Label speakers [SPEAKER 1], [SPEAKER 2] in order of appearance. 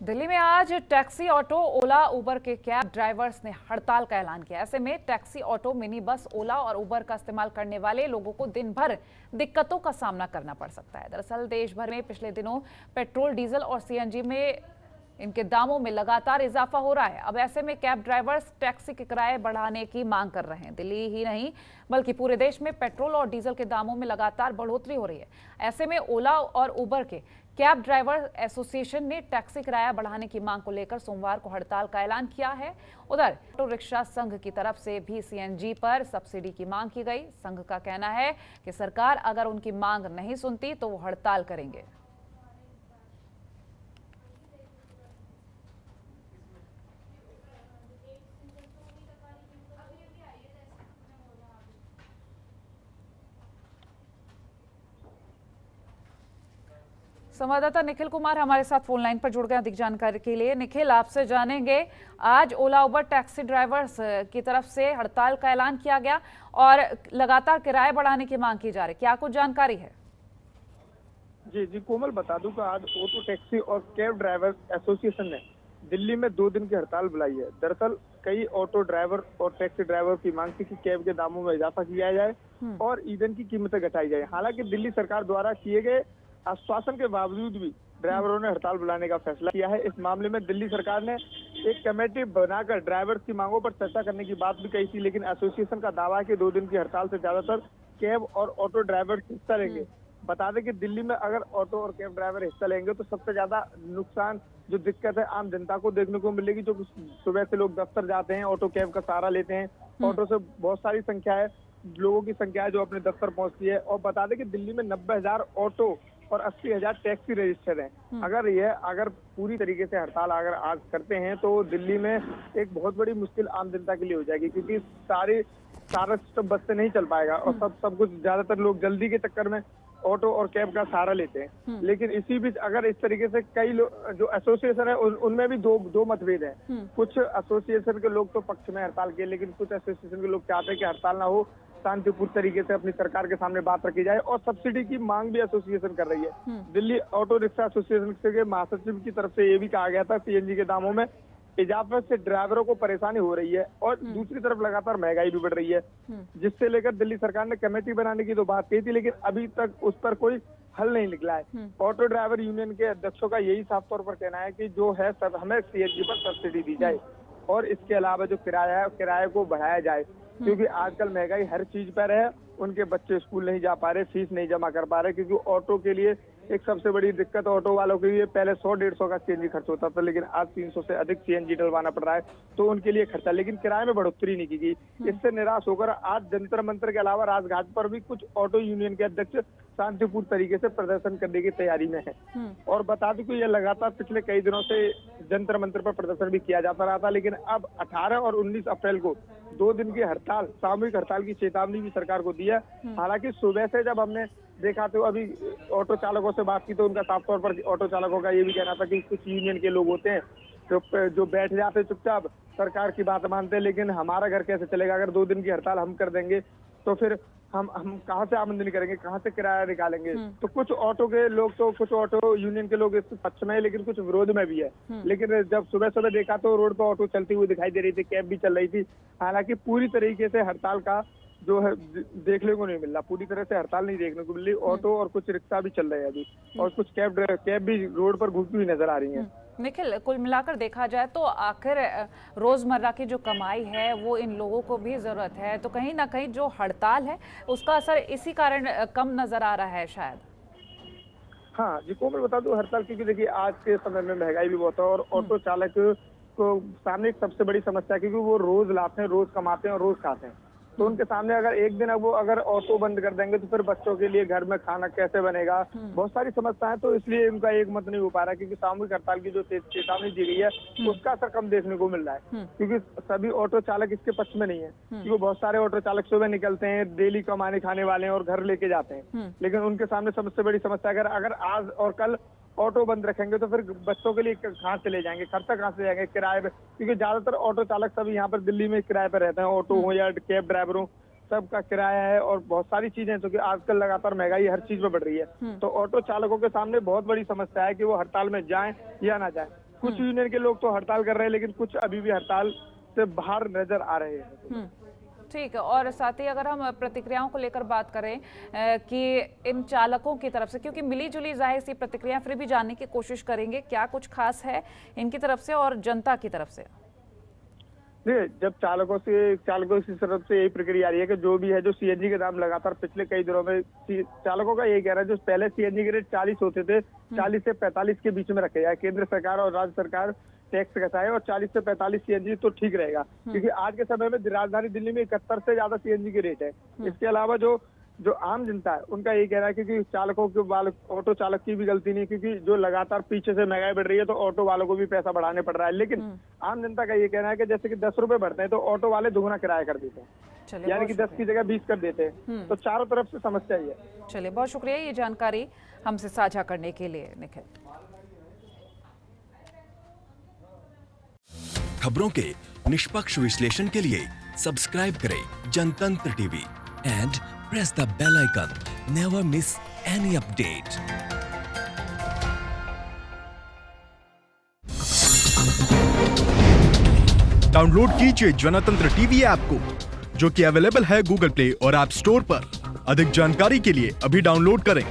[SPEAKER 1] दिल्ली में आज taxi, auto, ओला, उबर के कैब ड्राइवर्स ने हड़ताल का ऐलान किया। ऐसे में टैक्सी, ऑटो, मिनी बस, ओला और उबर का इस्तेमाल करने वाले लोगों को दिन भर दिक्कतों का सामना करना पड़ सकता है। दरअसल देश भर में पिछले दिनों पेट्रोल, डीजल और सीएनजी में इनके दामों में लगातार इजाफा हो रहा है। अब ऐसे में कैब ड्राइवर्स टैक्सी के किराए बढ़ाने की मांग कर रहे हैं। दिल्ली ही नहीं बल्कि पूरे देश में पेट्रोल और डीजल के दामों में लगातार बढ़ोतरी हो रही है। ऐसे में ओला और उबर के कैब ड्राइवर एसोसिएशन ने टैक्सी किराया बढ़ाने की मांग को लेकर सोमवार को हड़ताल का ऐलान किया है। उधर ऑटो रिक्शा संघ की तरफ से भी सीएनजी पर सब्सिडी की मांग की गई। संघ का कहना है कि सरकार अगर उनकी मांग नहीं सुनती तो वो हड़ताल करेंगे। संवाददाता निखिल कुमार हमारे साथ फोन लाइन पर जुड़ गए अधिक जानकारी के लिए। निखिल, आपसे जानेंगे, आज ओला उबर टैक्सी ड्राइवर्स की तरफ से हड़ताल का ऐलान किया गया और लगातार किराए बढ़ाने की मांग की जा रही, क्या कुछ जानकारी है?
[SPEAKER 2] जी कोमल, बता दूं कि आज ऑटो टैक्सी और कैब ड्राइवर्स एसोसिएशन ने दिल्ली में 2 दिन की हड़ताल बुलाई है। दरअसल कई ऑटो ड्राइवर और टैक्सी ड्राइवर की मांग थी कि कैब के दामों में इजाफा किया जाए और ईंधन की कीमतें घटाई जाए। हालांकि दिल्ली सरकार द्वारा किए गए आश्वासन के बावजूद भी ड्राइवरों ने हड़ताल बुलाने का फैसला किया है। इस मामले में दिल्ली सरकार ने एक कमेटी बनाकर ड्राइवर्स की मांगों पर चर्चा करने की बात भी कही थी, लेकिन एसोसिएशन का दावा है कि 2 दिन की हड़ताल से ज्यादातर कैब और ऑटो ड्राइवर हिस्सा लेंगे। बता दें कि दिल्ली में अगर ऑटो और कैब ड्राइवर हिस्सा लेंगे तो सबसे ज्यादा नुकसान जो दिक्कत है आम जनता को देखने को मिलेगी। जो सुबह से लोग दफ्तर जाते हैं, ऑटो कैब का सहारा लेते हैं, ऑटो से बहुत सारी संख्या है, लोगों की संख्या है जो अपने दफ्तर पहुंचती है। और बता दें कि दिल्ली में 90,000 ऑटो और 80,000 टैक्सी रजिस्टर हैं। अगर पूरी तरीके से हड़ताल अगर आज करते हैं तो दिल्ली में एक बहुत बड़ी मुश्किल आम जनता के लिए हो जाएगी, क्योंकि सारा सिस्टम बस से नहीं चल पाएगा और सब कुछ ज्यादातर लोग जल्दी के चक्कर में ऑटो और कैब का सहारा लेते हैं। लेकिन इसी बीच अगर इस तरीके से कई लोग जो एसोसिएशन है उनमें भी दो मतभेद हैं। कुछ एसोसिएशन के लोग तो पक्ष में हड़ताल के, लेकिन कुछ एसोसिएशन के लोग चाहते हैं कि हड़ताल ना हो, शांतिपूर्ण तरीके से अपनी सरकार के सामने बात रखी जाए। और सब्सिडी की मांग भी एसोसिएशन कर रही है। दिल्ली ऑटो रिक्शा एसोसिएशन के महासचिव की तरफ से ये भी कहा गया था सीएनजी के दामों में इजाफे से ड्राइवरों को परेशानी हो रही है और दूसरी तरफ लगातार महंगाई भी बढ़ रही है, जिससे लेकर दिल्ली सरकार ने कमेटी बनाने की तो बात कही थी, लेकिन अभी तक उस पर कोई हल नहीं निकला है। ऑटो ड्राइवर यूनियन के अध्यक्षों का यही साफ तौर पर कहना है कि जो है सब हमें सीएनजी पर सब्सिडी दी जाए और इसके अलावा जो किराया है किराए को बढ़ाया जाए, क्योंकि आजकल महंगाई हर चीज पर है। उनके बच्चे स्कूल नहीं जा पा रहे, फीस नहीं जमा कर पा रहे, क्योंकि ऑटो के लिए एक सबसे बड़ी दिक्कत ऑटो वालों के लिए पहले 100-150 का सीएनजी खर्च होता था, लेकिन आज 300 से अधिक सीएनजी डलवाना पड़ रहा है, तो उनके लिए खर्चा, लेकिन किराए में बढ़ोतरी नहीं की गई। इससे निराश होकर आज जंतर मंतर के अलावा राजघाट पर भी कुछ ऑटो यूनियन के अध्यक्ष शांतिपूर्ण तरीके से प्रदर्शन करने की तैयारी में है। और बता दूं कि यह लगातार पिछले कई दिनों से जंतर मंतर पर प्रदर्शन भी किया जाता रहा था, लेकिन अब 18 और 19 अप्रैल को 2 दिन की हड़ताल, सामूहिक हड़ताल की चेतावनी भी सरकार को दी है। हालांकि सुबह से जब हमने देखा तो अभी ऑटो चालकों से बात की तो उनका साफ तौर पर ऑटो चालकों का ये भी कहना था कि कुछ यूनियन के लोग होते हैं जो बैठ जाते चुपचाप, सरकार की बात मानते हैं, लेकिन हमारा घर कैसे चलेगा? अगर 2 दिन की हड़ताल हम कर देंगे तो फिर हम कहाँ से आमदनी करेंगे, कहाँ से किराया निकालेंगे? तो कुछ ऑटो के लोग, तो कुछ ऑटो यूनियन के लोग इस पक्ष में है, लेकिन कुछ विरोध में भी है। लेकिन जब सुबह सुबह देखा तो रोड पर ऑटो चलती हुई दिखाई दे रही थी, कैब भी चल रही थी। हालांकि पूरी तरीके से हड़ताल का जो है देखने को नहीं मिल रहा, पूरी तरह से हड़ताल नहीं देखने को मिल रही। ऑटो और कुछ रिक्शा भी चल रहे हैं अभी, और कुछ कैब भी रोड पर घूमती हुई नजर आ रही है।
[SPEAKER 1] निखिल, कुल मिलाकर देखा जाए तो आखिर रोजमर्रा की जो कमाई है वो इन लोगों को भी जरूरत है, तो कहीं ना कहीं जो हड़ताल है उसका असर इसी कारण कम नजर आ रहा है शायद।
[SPEAKER 2] हाँ जी कोमल, बता दूं हड़ताल, क्योंकि देखिए आज के समय में महंगाई भी बहुत है और ऑटो चालक को सामने एक सबसे बड़ी समस्या है, क्योंकि वो रोज लाते हैं, रोज कमाते हैं और रोज खाते हैं। तो उनके सामने अगर एक दिन वो अगर ऑटो बंद कर देंगे तो फिर बच्चों के लिए घर में खाना कैसे बनेगा? बहुत सारी समस्याएं, तो इसलिए इनका एक मत नहीं हो पा रहा, क्योंकि सामूहिक हड़ताल की जो चेतावनी दी गई है उसका असर कम देखने को मिल रहा है, क्योंकि सभी ऑटो चालक इसके पक्ष में नहीं है। क्योंकि बहुत सारे ऑटो चालक सुबह निकलते हैं, डेली कमाने खाने वाले हैं और घर लेके जाते हैं, लेकिन उनके सामने सबसे बड़ी समस्या अगर आज और कल ऑटो बंद रखेंगे तो फिर बच्चों के लिए कहाँ से ले जाएंगे, खर्चा कहाँ से जाएंगे, किराए पे? क्योंकि ज्यादातर ऑटो चालक सब यहाँ पर दिल्ली में किराए पे रहते हैं, ऑटो हो या कैब ड्राइवर हो, सबका किराया है और बहुत सारी चीजें, क्योंकि आजकल लगातार महंगाई हर चीज में बढ़ रही है। तो ऑटो चालकों के सामने बहुत बड़ी समस्या है कि वो हड़ताल में जाएं या ना जाएं। कुछ यूनियन के लोग तो हड़ताल कर रहे हैं, लेकिन कुछ अभी भी हड़ताल से बाहर नजर आ रहे हैं।
[SPEAKER 1] ठीक है। और साथ ही अगर हम प्रतिक्रियाओं को लेकर बात करें कि इन चालकों की तरफ से, क्योंकि मिली जुली जाहिर सी प्रतिक्रिया, फिर भी जानने की कोशिश करेंगे क्या कुछ खास है इनकी तरफ से और जनता की तरफ से।
[SPEAKER 2] जब चालकों की तरफ से यही प्रक्रिया आ रही है कि जो भी है, जो सीएनजी के दाम लगातार पिछले कई दिनों में चालकों का यही कहना है, जो पहले सीएनजी के रेट 40 होते थे, 40 से 45 के बीच में रखे जाए। केंद्र सरकार और राज्य सरकार टैक्स घटाए और 40 से 45 सीएनजी तो ठीक रहेगा, क्योंकि आज के समय में राजधानी दिल्ली में 71 से ज्यादा सीएनजी के रेट है। इसके अलावा जो आम जनता है उनका यही कहना है कि चालकों के ऑटो चालक की भी गलती नहीं, क्योंकि जो लगातार पीछे से महंगाई बढ़ रही है तो ऑटो वालों को भी पैसा बढ़ाने पड़ रहा है। लेकिन आम जनता का ये कहना है कि जैसे कि 10 रुपए बढ़ते हैं तो ऑटो वाले दुगुना किराया कर देते हैं, यानी कि 10 की जगह 20 कर देते हैं। तो चारों तरफ से समस्या ही है।
[SPEAKER 1] चलिए, बहुत शुक्रिया ये जानकारी हमसे साझा करने के लिए निखिल।
[SPEAKER 3] खबरों के निष्पक्ष विश्लेषण के लिए सब्सक्राइब करें जनतंत्र TV and press the bell icon. Never miss any update.
[SPEAKER 4] Download कीजिए जनतंत्र टीवी ऐप को, जो कि अवेलेबल है गूगल प्ले और ऐप स्टोर पर। अधिक जानकारी के लिए अभी डाउनलोड करें।